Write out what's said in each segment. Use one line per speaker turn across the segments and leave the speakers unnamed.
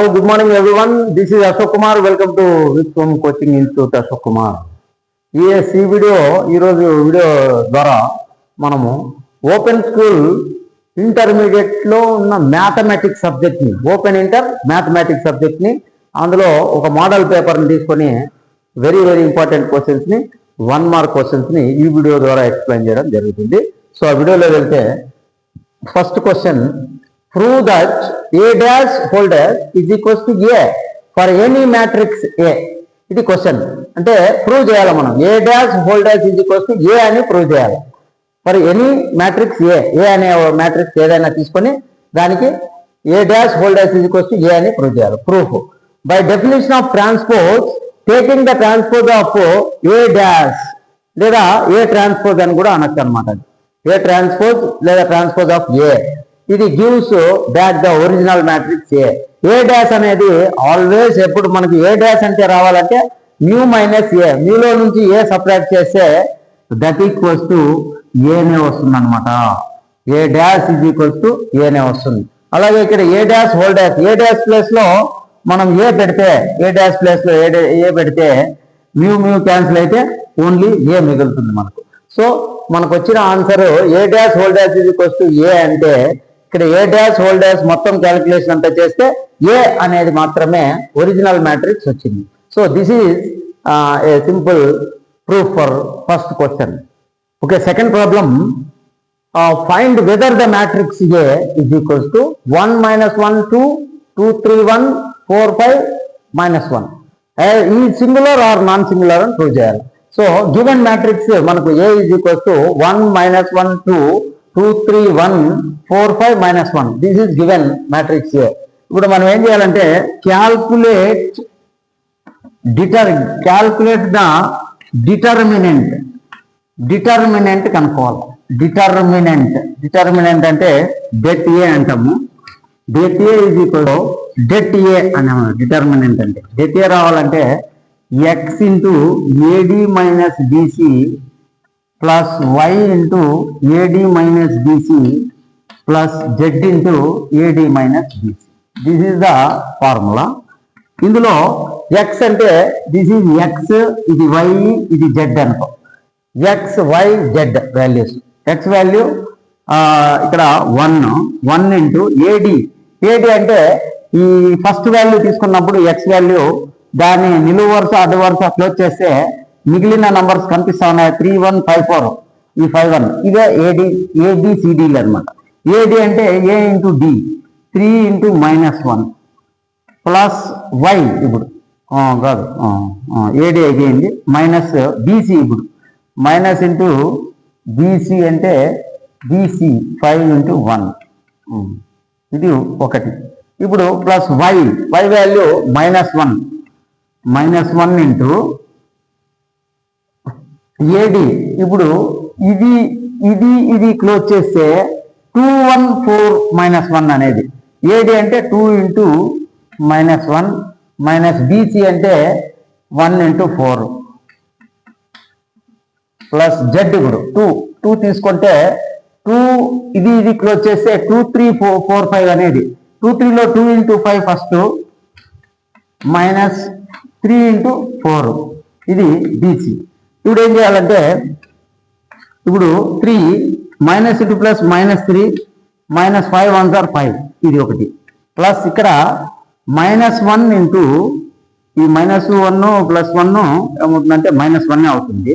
good morning everyone. This is Ashok Kumar. Welcome to Wisdom Coaching Institute Ashok Kumar. ఈ video ఈరోజు video ద్వారా మనము open school ఇంటర్మీడియట్లో ఉన్న మ్యాథమెటిక్స్ సబ్జెక్ట్ని మ్యాథమెటిక్స్ సబ్జెక్ట్ని అందులో ఒక మోడల్ పేపర్ని తీసుకొని వెరీ ఇంపార్టెంట్ క్వశ్చన్స్ని 1 మార్క్ క్వశ్చన్స్ని ఈ వీడియో ద్వారా ఎక్స్ప్లెయిన్ చేయడం జరుగుతుంది. సో ఆ వీడియోలో వెళ్తే first question, prove that a dash whole dash is equals to a for any matrix A. ఇది క్వశ్చన్. అంటే ప్రూవ్ చేయాలి మనం. a dash whole dash is equals to a అని ప్రూవ్ చేయాలి. ఫర్ ఎనీ మ్యాట్రిక్స్ ఏ అనే మ్యాట్రిక్స్ ఏదైనా తీసుకొని దానికి a dash whole dash is equals to a అని ప్రూవ్ చేయాలి. Proof by definition of transpose taking the transpose of a dash లేదా a transpose అని కూడా అనొచ్చు అనమాట. a ట్రాన్స్పోజ్ లేదా ట్రాన్స్పోజ్ ఆఫ్ a, ఇది gives back the original matrix A dash అనేది ఆల్వేస్ ఎప్పుడు మనకి ఏ డాష్ అంటే రావాలంటే మ్యూ మైనస్ ఏ, మ్యూలో నుంచి ఏ సపరేట్ చేస్తే దట్ ఈక్వల్స్ టు ఏనే వస్తుంది అనమాట. ఏ డాష్ ఈజ్ ఈక్వల్స్ టు ఏనే వస్తుంది. అలాగే ఇక్కడ A dash whole dash, A dash place లో మనం ఏ పెడితే, ఏ డాష్ ప్లేస్ లో ఏ పెడితే మ్యూ క్యాన్సిల్ అయితే ఓన్లీ ఏ మిగులుతుంది మనకు. సో మనకు వచ్చిన answer A dash whole dash is equals to A అంటే ఇక్కడ ఏ డాష్ హోల్ డాష్ మొత్తం క్యాలిక్యులేషన్ అంతా చేస్తే ఏ అనేది మాత్రమే ఒరిజినల్ మ్యాట్రిక్స్ వచ్చింది. So this is a simple proof for first question. Okay, second problem, find whether the matrix A is equals to 1 - 1 2 2 3 1 4 5 -1. ఈ singular are non singular అని prove చేయాలి. So given matrix మనకు ఏ is equals to 1 - 1 2 2 3 1 4 5 -1. This is given matrix A. ఇప్పుడు మనం ఏం చేయాలంటే calculate the determinant కనుక్కోవాలి. Determinant అంటే డెట్ ఏ అంటాము. Det A is equal to det A అనే డిటర్మినెంట్ అంటే డెట్ ఏ రావాలంటే X into AD minus BC plus Y into AD minus BC plus Z into AD minus BC. This is the formula. ఇందులో X అంటే this is X, ఇది Y, ఇది Z అనుకో. X Y Z values. X value ఇక్కడ 1 into AD అంటే ఈ first value తీసుకున్నప్పుడు X value దాన్ని నిలువు వరుస అడ్డు వరుస క్లోజ్ చేస్తే మిగిలిన నంబర్స్ కనిపిస్తా ఉన్నాయి. 3 1 5 4, ఈ 5 1 ఇవే ఏబిసిడీలు అనమాట. ఏడి అంటే A into D, 3 into -1 plus Y, ఇప్పుడు కాదు ఏడి అయిపోయింది, మైనస్ బీసీ, ఇప్పుడు మైనస్ ఇంటూ బీసీ అంటే బీసీ 5 ఇంటూ 1, ఇది ఒకటి. ఇప్పుడు plus Y value -1 into AD. ఇప్పుడు ఇది క్లోజ్ చేస్తే 2 1 4 -1 అనేది ఏడి అంటే 2 ఇంటూ -1 మైనస్ బీసీ అంటే 1 ఇంటూ 4 ప్లస్ జెడ్. ఇప్పుడు 2 తీసుకుంటే 2 ఇది క్లోజ్ చేస్తే 2 3 4 5 అనేది 2 3లో 2 ఇంటూ 5 ఫస్ట్ మైనస్ 3 ఇంటూ 4, ఇది బీసీ. ఇప్పుడు ఏం చేయాలంటే ఇప్పుడు 3 మైనస్ ఇంటూ ప్లస్ -3 -5 1 ఆర్ 5, ఇది ఒకటి. ప్లస్ ఇక్కడ -1 ఇంటూ ఈ -1 +1 ఏమవుతుందంటే -1 అవుతుంది.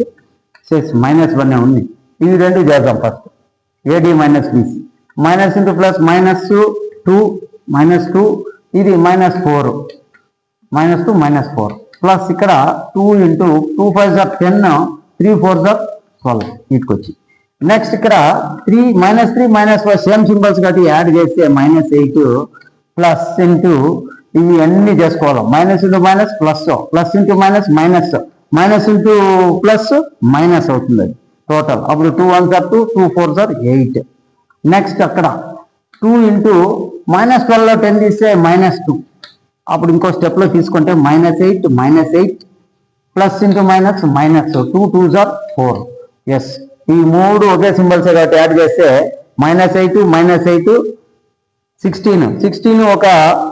-1 ఉంది. ఇవి రెండు చేద్దాం first. AD minus BC minus into plus -2 ఇది -4 -2 ప్లస్ ఇక్కడ 2 ఇంటూ 2 5 ఆర్ 10 3 4 ఆర్ 12, వీటికొచ్చి. నెక్స్ట్ ఇక్కడ 3 -5 సేమ్ సింబల్స్ కాబట్టి యాడ్ చేస్తే -8 ప్లస్ ఇంటూ ఇవి అన్ని చేసుకోవాలి. Minus into minus plus, plus into minus minus into plus minus అవుతుంది అది టోటల్. అప్పుడు 2 1 ఆర్ 2 2 4 ఆర్ 8. నెక్స్ట్ అక్కడ 2 ఇంటూ -12లో 10 తీస్తే -2, అప్పుడు ఇంకో స్టెప్లో తీసుకుంటే -8 plus into minus -2 2 or 4. Yes, ఈ మూడు ఒకే సింబల్స్ కాబట్టి యాడ్ చేస్తే -8 16 ఒక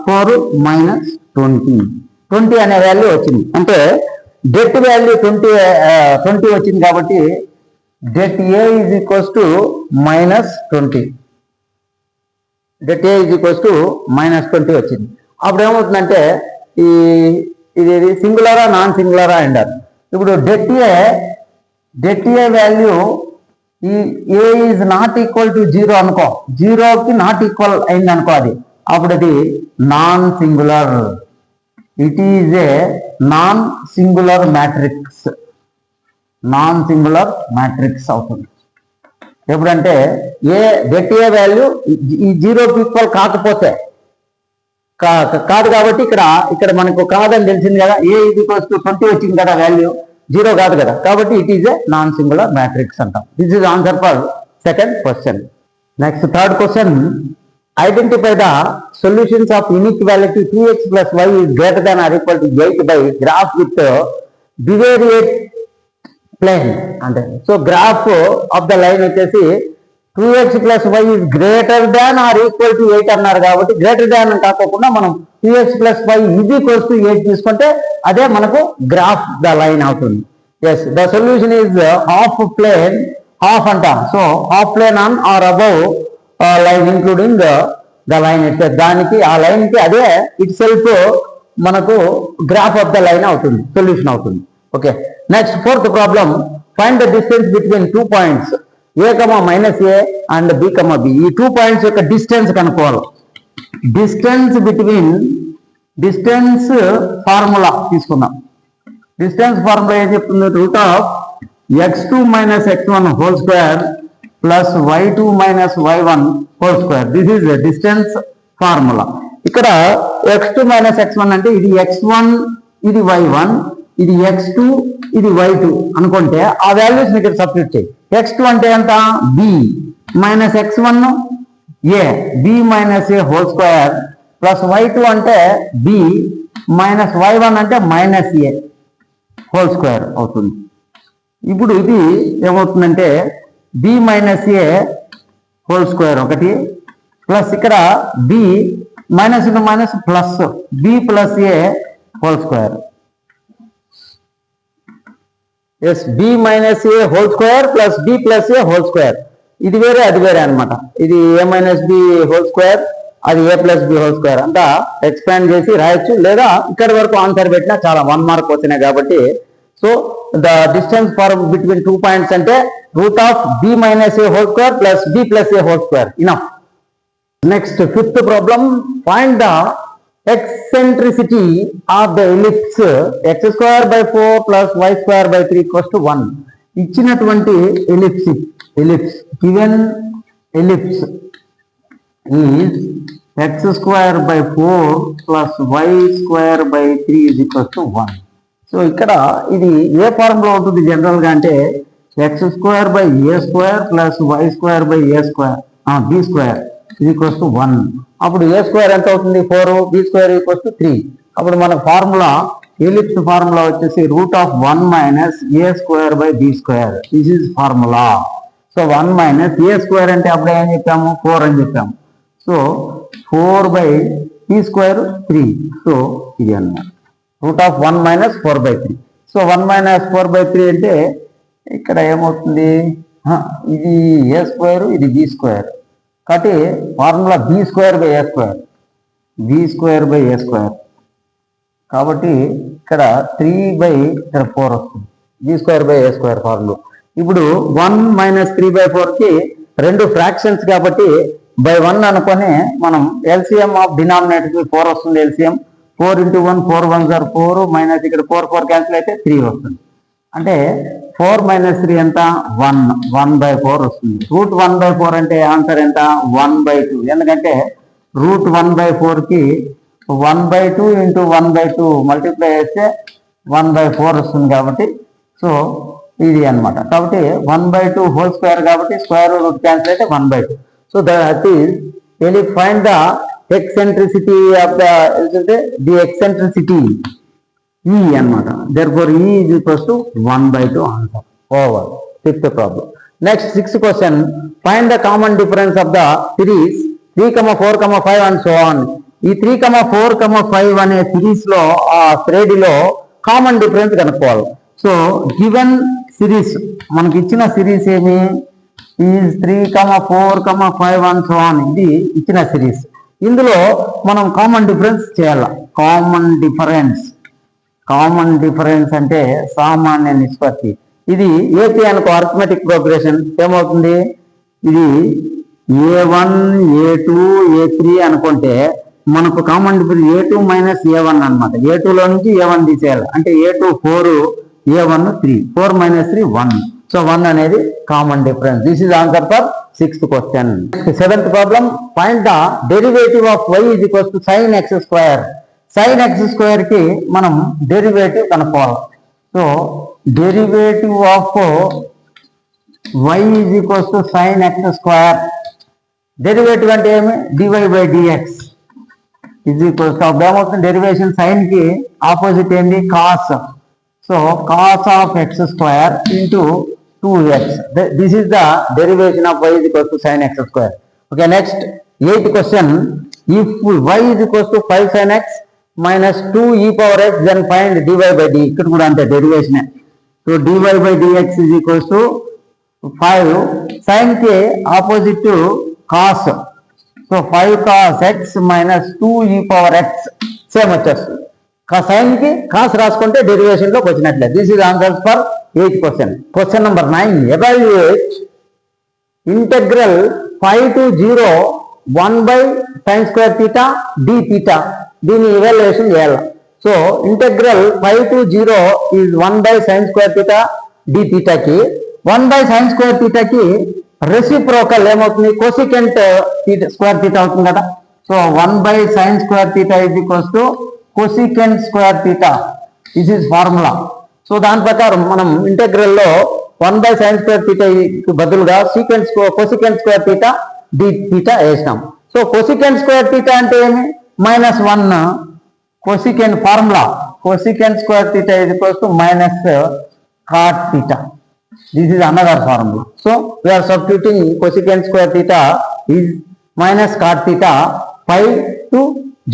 4 మైనస్ 20 అనే వాల్యూ వచ్చింది. అంటే డెట్ వాల్యూ 20 వచ్చింది కాబట్టి debt A is equals to -20. Debt A is equals to -20 వచ్చింది. అప్పుడు ఏమవుతుందంటే ఇది సింగులరా నాన్ సింగులరా అంటారు. ఇప్పుడు డెట్ ఏ వాల్యూ ఈ ఏ ఈజ్ నాట్ ఈక్వల్ టు 0 అనుకో, 0కి నాట్ ఈక్వల్ అయింది అనుకో, అప్పుడు అది non singular. It is a non singular matrix. Non singular matrix అవుతుంది. ఎప్పుడంటే డెట్ ఏ వాల్యూ ఈ 0కి ఈక్వల్ కాకపోతే కాదు కాబట్టి ఇక్కడ మనకు కాదని తెలిసింది కదా, ఏ ఇది 20 వచ్చింది కదా వాల్యూ, 0 కాదు కదా, కాబట్టి it is a non singular matrix అంటాం. This is answer for second question. Next third question, identify the solutions of inequality 2x plus y is greater than or equal to 8 by graph with bivariate plane అంటే. So graph of the line వచ్చేసి 2x plus y is greater than or equal to 8 అన్నారు కాబట్టి greater than కాకుండా మనం 2x plus y is equals to 8 తీసుకుంటే అదే మనకు graph the line అవుతుంది. Yes, the solution is half plane, half అంటాం. So half plane on or above line including the line it, దానికి ఆ లైన్కి అదే ఇట్ సెల్ఫ్ మనకు గ్రాఫ్ ఆఫ్ ద లైన్ అవుతుంది, సొల్యూషన్ అవుతుంది. Okay, next fourth problem, find the distance between 2 points a, -a and b, b. ఈ 2 points యొక్క distance కనుక్కోవాలి. డిస్టెన్స్ ఫార్ములా తీసుకుందాం. డిస్టెన్స్ ఫార్ములా ఏం చెప్తుంది? √x2 - x1 whole square plus y2 - y1 whole square. This is distance formula. ఇక్కడ x2 - x1 అంటే ఇది x1, ఇది y1, ఇది x2, ఇది y2 అనుకుంటే ఆ వాల్యూస్ ఇక్కడ సబ్స్టిట్యూట్ చేయి. x2 అంటే ఎంత? b minus x1 a, b minus a whole square plus y2 అంటే b మైనస్ y1 అంటే -a హోల్ స్క్వేర్ అవుతుంది. ఇప్పుడు ఇది ఏమవుతుందంటే b minus a whole square ఒకటి ప్లస్ ఇక్కడ b minus minus plus b plus a whole square. Yes, b minus a whole square plus b plus a whole square. ఇది వేరే అది వేరే అనమాట. ఇది a minus b whole square, అది a plus b whole square. అంతా expand చేసి రాయొచ్చు, లేదా ఇక్కడ వరకు ఆన్సర్ పెట్టినా చాలా 1 మార్క్ వచ్చినాయి కాబట్టి. So the distance far between 2 points అంటే √b minus a whole square plus b plus a whole square. Enough. Next fifth problem, find the eccentricity of the ellipse x²/4 plus y²/3 equals to 1. ఇచ్చినటువంటి ellipse given ellipse is x²/4 plus y²/3 is equals to 1. So ఇక్కడ ఇది ఏ formula ఉంటుంది general గా అంటే x²/a² plus y²/b² is equals to 1. అప్పుడు a² ఎంత అవుతుంది? 4, b² equals to 3. అప్పుడు మన ఫార్ములా ఎలిప్స్ ఫార్ములా వచ్చేసి √1 - a²/b². This is formula. So 1 - a² అంటే అప్పుడు ఏం చెప్పాము? 4 అని చెప్పాము. So 4/b², 3. సో ఇది అన్నమాట √1 - 4/3. సో 1 - 4/3 అంటే ఇక్కడ ఏమవుతుంది? ఇది a², ఇది b². కాబట్టి ఫార్ములా b²/a², b²/a². కాబట్టి ఇక్కడ 3/4 వస్తుంది, b²/a² ఫార్ములా. ఇప్పుడు 1 - 3/4కి 2 ఫ్రాక్షన్స్ కాబట్టి by 1 అనుకొని మనం ఎల్సిఎం ఆఫ్ డినామినేటర్ 4 వస్తుంది. ఎల్సిఎం 4 × 1 4 1s are 4 మైనస్ ఇక్కడ 4 క్యాన్సిల్ అయితే 3 వస్తుంది. అంటే 4 - 3 ఎంత? 1/4 వస్తుంది. √1/4 అంటే ఆన్సర్ ఎంత? 1/2. ఎందుకంటే √1/4కి 1/2 × 1/2 మల్టిప్లై చేస్తే 1/4 వస్తుంది కాబట్టి సో ఇది అన్నమాట. కాబట్టి 1/2 హోల్ స్క్వేర్ కాబట్టి స్క్వేర్ రూట్ క్యాన్సిల్ అయితే 1/2. So that is find the eccentricity of the eccentricity E అన్నమాట. therefore E is equals to 1/2 answer. Over. Fifth problem. Next 6th question, find the common difference of the series 3,4,5 and so on. ఈ 3,4,5 అనే series లో ఆ శ్రేణిలో common difference కనుక్కోవాలి. So given series మనకి ఇచ్చిన series ఏమి ఈ 3,4,5 అండ్ సో ఆన్, ఇది ఇచ్చిన సిరీస్. ఇందులో మనం కామన్ డిఫరెన్స్ చేయాలి. కామన్ డిఫరెన్స్ అంటే సామాన్య నిష్పత్తి. ఇది ఏపీ అనుకో అర్థమెటిక్ ప్రోగ్రెషన్ ఏమవుతుంది, ఇది A1 A2 A3 అనుకుంటే మనకు common difference A2 minus A1 అనమాట. A2లో నుంచి A1 తీసేయాలి అంటే A2 4 A1 3 4 మైనస్ 3 1. సో 1 అనేది common difference. This is answer for 6th question. 7th problem, find the derivative of y is equals to sin x square. sin x square కి మనం derivative కనుక్కోవాలి. So derivative of y is equals to sin x square. Derivative అంటే ఏమి, dy by dx is equals to ఏమవుతుంది, derivation sign కి opposite ఏంటి, cos. So cos of x square into 2x. This is the derivation of y is equals to sin x square. Okay, next 8th question, if y is equals to 5 sin x minus 2 e power x, then find dy by d. ఇక్కడ కూడా అంతే derivation. So dy by dx is equals to 5 sin కి opposite cos. So 5 cos x minus 2 e power x same వచ్చేస్తుంది. sin కి cos రాసుకుంటే derivation లోకి వచ్చినట్లే. This is answer for 8th question. Question number 9, evaluate integral 5 to 0 1 by sin square theta d theta. దీన్ని evaluation చేయాలి. So integral 5 to 0 is 1 by sin square theta d theta కి 1 by sin square theta కి reciprocal ఏమవుతుంది, cosecant square theta అవుతుంది కదా. So 1 by sin square theta is equals to cosecant square theta. This is formula. So దాని ప్రకారం మనం integral లో 1 by sin square theta బదులుగా cosecant square theta d theta వేసినాం. సో కోసికెంట్ స్క్వేర్ theta అంటే ఏమి, -1 cosecant formula. Cosecant square theta is equals to minus cot theta. This is another formula. So we are substituting cosecant square theta is minus cot theta 5 to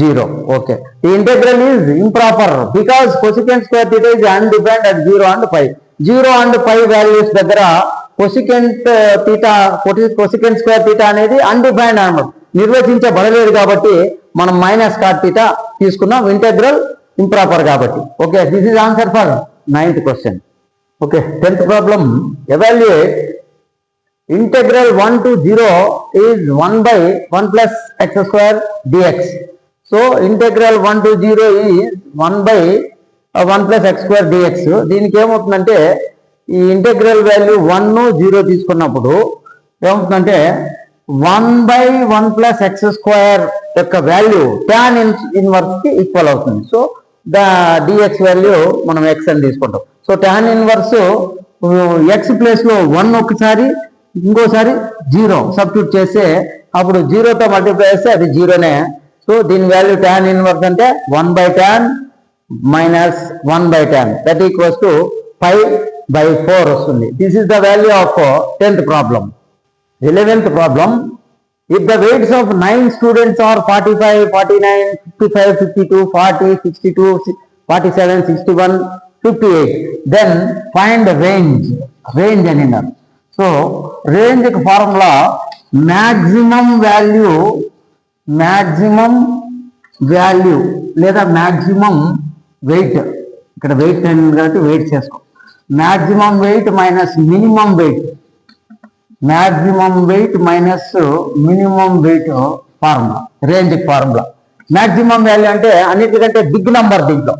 0. Okay. The integral is improper because cosecant square theta is undefined at 0 and 5. 0 and 5 values దగ్గర cosecant square theta అనేది undefined అన్నమాట, నిర్వచించబడలేదు కాబట్టి మనం minus cot theta తీసుకున్నాం, integral improper కాబట్టి. Okay, this is answer for 9th question. Okay, 10th problem, evaluate integral 1 to 0 is 1 by 1 plus x square dx. So integral 1 to 0 is 1 by 1 plus x square dx. దీనికి ఏమవుతుందంటే ఈ integral value 1 0 తీసుకున్నప్పుడు ఏమవుతుందంటే 1 by 1 plus x square యొక్క value tan inverse కి equal అవుతుంది. So the dx value మనం x అని తీసుకుంటాం. So tan inverse x place లో 1 ఒకసారి, ఇంకోసారి 0 సబ్స్టిట్యూట్ చేస్తే అప్పుడు 0తో మల్టిప్లై చేస్తే అది 0నే. సో దీని వాల్యూ tan ఇన్వర్స్ అంటే 1 by tan minus 1 by tan that equals to 5/4 వస్తుంది. This is the value of 10th problem. 11th problem, if the weights of 9 students are 45, 49, 55, 52, 40, 62, 47, 61, 58, then find range అని అన్నారు. So range formula maximum value లేదా maximum weight. ఇక్కడ weight కాబట్టి weight చేసుకో. maximum weight minus minimum weight, maximum weight minus minimum weight formula, range formula. Maximum value అంటే అన్నిటికంటే big number, దీంట్లో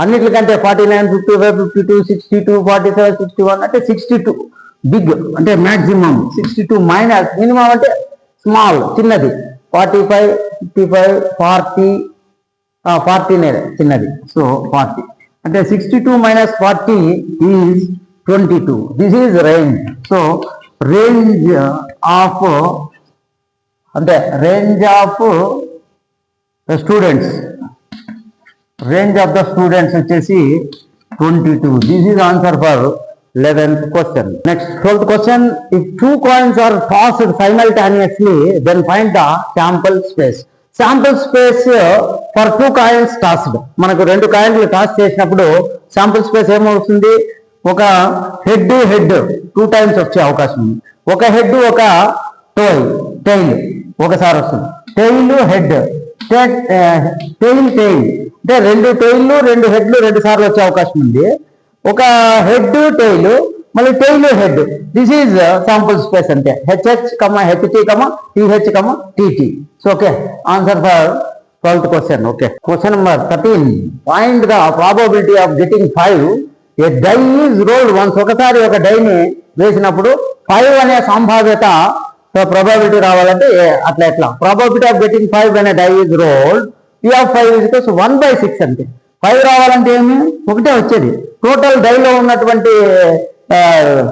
అన్నిటికంటే 49, 55, 52, 62, 47, 61 అంటే 62 బిగ్ అంటే మాక్సిమం. 62 మైనస్ మినిమం అంటే స్మాల్ చిన్నది, 45, 55, 40 చిన్నది. సో 40 అంటే 62 minus 40 is 22. This is range. So range of అంటే రేంజ్ ఆఫ్ ద స్టూడెంట్స్ వచ్చేసి 22. This is answer for 11th question. Next, 12th question. If two coins are tossed simultaneously, then find the sample space. Sample space for two coins tossed. మనకు రెండు కాయిన్లు toss చేసినప్పుడు sample space ఏమవుతుంది? ఒక head 2 times వచ్చే అవకాశం ఉంది. ఒక హెడ్ ఒక టైల్ ఒకసారి వస్తుంది. టైల్ హెడ్ టైల్ అంటే రెండు టైళ్ళు రెండు హెడ్లు 2 సార్లు వచ్చే అవకాశం ఉంది. ఒక హెడ్ టైల్ మళ్ళీ tail head. This is sample space అంటే HH, HT, TH, TT. So okay, answer for 12th question. Okay, question number 13. Find the probability of getting 5. A die is rolled once. ఒకసారి ఒక డైని వేసినప్పుడు 5 అనే సంభావ్యత probability రావాలంటే అట్లా ఎట్లా? Probability of getting 5 when a die is rolled, P of 5 is 1/6 అంటే 5 రావాలంటే ఏమి? ఒకటే వచ్చేది. టోటల్ డైలో ఉన్నటువంటి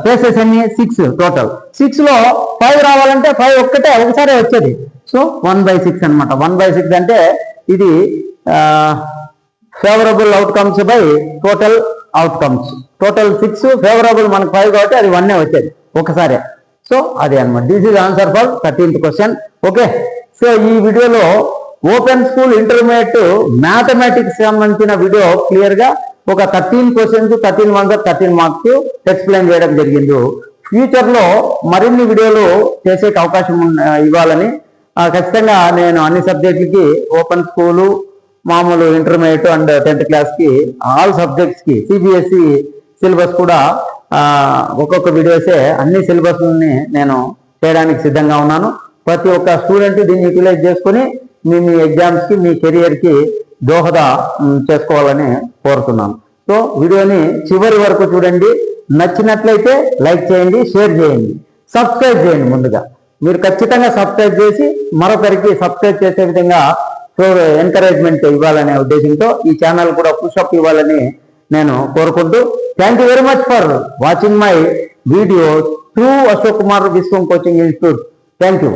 ఫేసెస్ అన్ని 6 టోటల్. 6 లో 5 రావాలంటే 5 ఒకసారి వచ్చేది. సో 1/6 అనమాట. 1/6 అంటే ఇది favourable outcomes by total outcomes. Total 6 favourable మనకు 5 కాబట్టి అది 1 వచ్చేది ఒకసారి. సో అదే అనమాట. This is answer for 13th question. Okay, so ఈ వీడియోలో ఓపెన్ స్కూల్ ఇంటర్మీడియట్ మ్యాథమెటిక్స్ సంబంధించిన వీడియో క్లియర్ గా ఒక 13 questions 13 marks 13 marks ఎక్స్ప్లెయిన్ చేయడం జరిగింది. ఫ్యూచర్ లో మరిన్ని వీడియోలు చేసే అవకాశం ఇవ్వాలని ఖచ్చితంగా నేను అన్ని సబ్జెక్టులకి ఓపెన్ స్కూలు, మామూలు ఇంటర్మీడియట్ అండ్ 10th class కి ఆల్ సబ్జెక్ట్స్ కి CBSE సిలబస్ కూడా ఒక్కొక్క వీడియోసే అన్ని సిలబస్ని నేను చేయడానికి సిద్ధంగా ఉన్నాను. ప్రతి ఒక్క స్టూడెంట్ దీన్ని యూటిలైజ్ చేసుకుని మీ ఎగ్జామ్స్కి మీ కెరియర్కి దోహద చేసుకోవాలని కోరుతున్నాను. సో వీడియోని చివరి వరకు చూడండి. నచ్చినట్లయితే లైక్ చేయండి, షేర్ చేయండి, సబ్స్క్రైబ్ చేయండి. ముందుగా మీరు ఖచ్చితంగా సబ్స్క్రైబ్ చేసి మరొకరికి సబ్స్క్రైబ్ చేసే విధంగా ఎంకరేజ్మెంట్ ఇవ్వాలనే ఉద్దేశంతో ఈ ఛానల్ కూడా పుషప్ ఇవ్వాలని నేను కోరుకుంటూ, thank you very much for watching my video through Ashok Kumar Vishwam coaching institute. Thank you.